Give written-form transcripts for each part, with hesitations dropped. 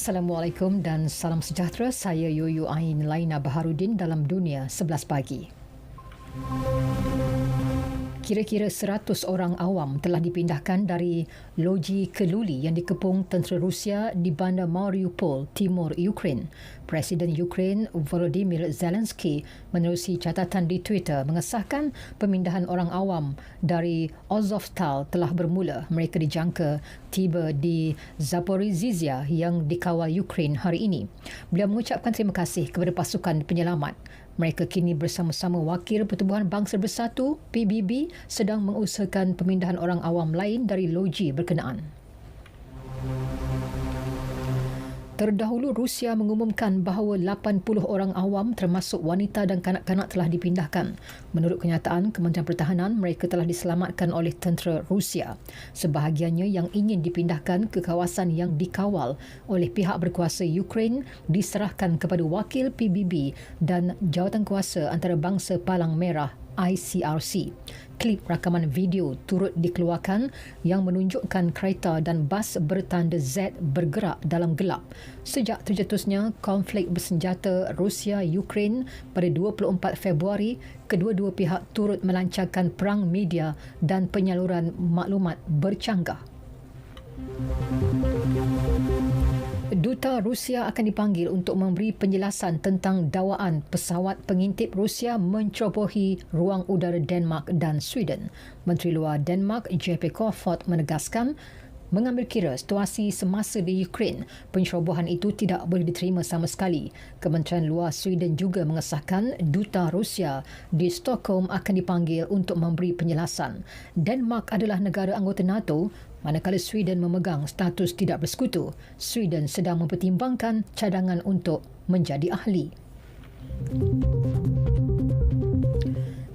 Assalamualaikum dan salam sejahtera. Saya Yoyo Ain Laina Baharudin dalam Dunia 11 Pagi. Kira-kira 100 orang awam telah dipindahkan dari loji keluli yang dikepung tentera Rusia di bandar Mariupol, timur Ukraine. Presiden Ukraine Volodymyr Zelensky menerusi catatan di Twitter mengesahkan pemindahan orang awam dari Azovstal telah bermula. Mereka dijangka tiba di Zaporizhzhia yang dikawal Ukraine hari ini. Beliau mengucapkan terima kasih kepada pasukan penyelamat. Mereka kini bersama-sama Wakil Pertubuhan Bangsa Bersatu PBB sedang mengusahakan pemindahan orang awam lain dari loji berkenaan. Terdahulu, Rusia mengumumkan bahawa 80 orang awam termasuk wanita dan kanak-kanak telah dipindahkan. Menurut kenyataan Kementerian Pertahanan, mereka telah diselamatkan oleh tentera Rusia. Sebahagiannya yang ingin dipindahkan ke kawasan yang dikawal oleh pihak berkuasa Ukraine diserahkan kepada wakil PBB dan Jawatankuasa Antarabangsa Palang Merah ICRC. Klip rakaman video turut dikeluarkan yang menunjukkan kereta dan bas bertanda Z bergerak dalam gelap. Sejak tercetusnya konflik bersenjata Rusia-Ukraine pada 24 Februari, kedua-dua pihak turut melancarkan perang media dan penyaluran maklumat bercanggah. Duta Rusia akan dipanggil untuk memberi penjelasan tentang dakwaan pesawat pengintip Rusia mencerobohi ruang udara Denmark dan Sweden. Menteri Luar Denmark JP Kofod menegaskan mengambil kira situasi semasa di Ukraine, pencerobohan itu tidak boleh diterima sama sekali. Kementerian Luar Sweden juga mengesahkan Duta Rusia di Stockholm akan dipanggil untuk memberi penjelasan. Denmark adalah negara anggota NATO, manakala Sweden memegang status tidak bersekutu. Sweden sedang mempertimbangkan cadangan untuk menjadi ahli.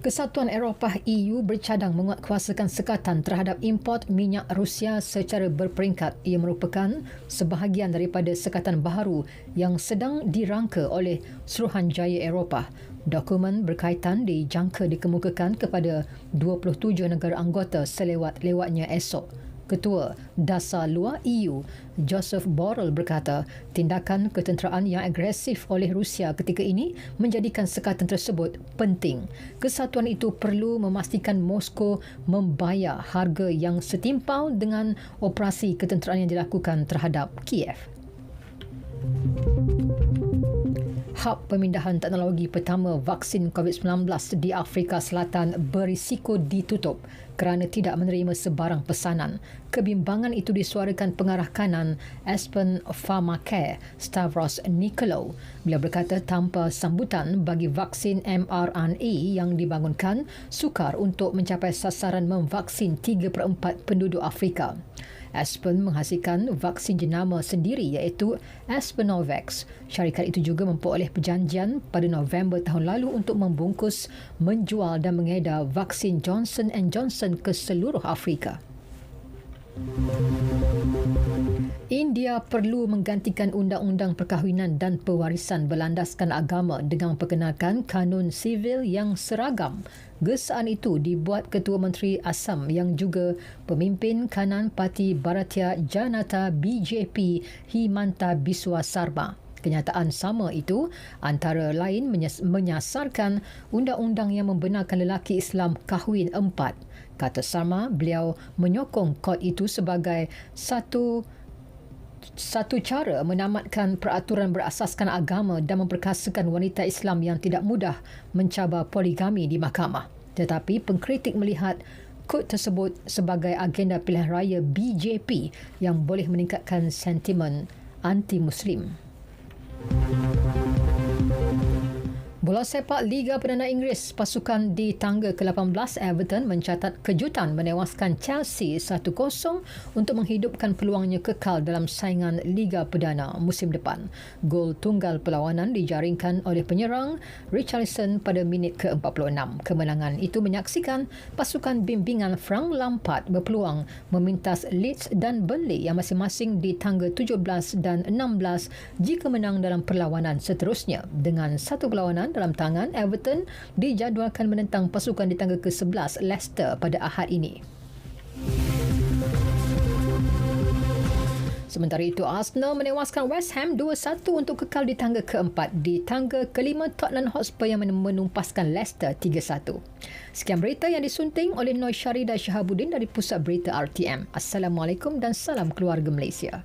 Kesatuan Eropah EU bercadang menguatkuasakan sekatan terhadap import minyak Rusia secara berperingkat. Ia merupakan sebahagian daripada sekatan baharu yang sedang dirangka oleh Suruhanjaya Eropah. Dokumen berkaitan dijangka dikemukakan kepada 27 negara anggota selewat-lewatnya esok. Ketua Dasar Luar EU, Joseph Borrell berkata, tindakan ketenteraan yang agresif oleh Rusia ketika ini menjadikan sekatan tersebut penting. Kesatuan itu perlu memastikan Moskow membayar harga yang setimpal dengan operasi ketenteraan yang dilakukan terhadap Kiev. Hub pemindahan teknologi pertama vaksin COVID-19 di Afrika Selatan berisiko ditutup kerana tidak menerima sebarang pesanan. Kebimbangan itu disuarakan pengarah kanan Aspen Pharmacare, Stavros Nikolou. Beliau berkata tanpa sambutan bagi vaksin mRNA yang dibangunkan sukar untuk mencapai sasaran memvaksin 3/4 penduduk Afrika. Aspen menghasilkan vaksin jenama sendiri iaitu Aspenovax. Syarikat itu juga memperoleh perjanjian pada November tahun lalu untuk membungkus, menjual dan mengedar vaksin Johnson & Johnson ke seluruh Afrika. India perlu menggantikan undang-undang perkahwinan dan pewarisan berlandaskan agama dengan memperkenalkan kanun sivil yang seragam. Gesaan itu dibuat Ketua Menteri Assam yang juga pemimpin kanan Parti Bharatiya Janata BJP Himanta Biswa Sarma. Kenyataan sama itu antara lain menyasarkan undang-undang yang membenarkan lelaki Islam kahwin 4. Kata Sarma, beliau menyokong kod itu sebagai satu cara menamatkan peraturan berasaskan agama dan memperkasakan wanita Islam yang tidak mudah mencabar poligami di mahkamah. Tetapi pengkritik melihat kod tersebut sebagai agenda pilihan raya BJP yang boleh meningkatkan sentimen anti-Muslim. Bola sepak Liga Perdana Inggeris, pasukan di tangga ke-18 Everton mencatat kejutan menewaskan Chelsea 1-0 untuk menghidupkan peluangnya kekal dalam saingan Liga Perdana musim depan. Gol tunggal perlawanan dijaringkan oleh penyerang Richarlison pada minit ke-46. Kemenangan itu menyaksikan pasukan bimbingan Frank Lampard berpeluang memintas Leeds dan Burnley yang masing-masing di tangga 17 dan 16 jika menang dalam perlawanan seterusnya. Dengan satu perlawanan dalam tangan, Everton dijadualkan menentang pasukan di tangga ke-11 Leicester pada Ahad ini. Sementara itu, Arsenal menewaskan West Ham 2-1 untuk kekal di tangga keempat. Di tangga kelima, Tottenham Hotspur yang menumpaskan Leicester 3-1. Sekian berita yang disunting oleh Noy Syari dan Shahabuddin dari Pusat Berita RTM. Assalamualaikum dan salam keluarga Malaysia.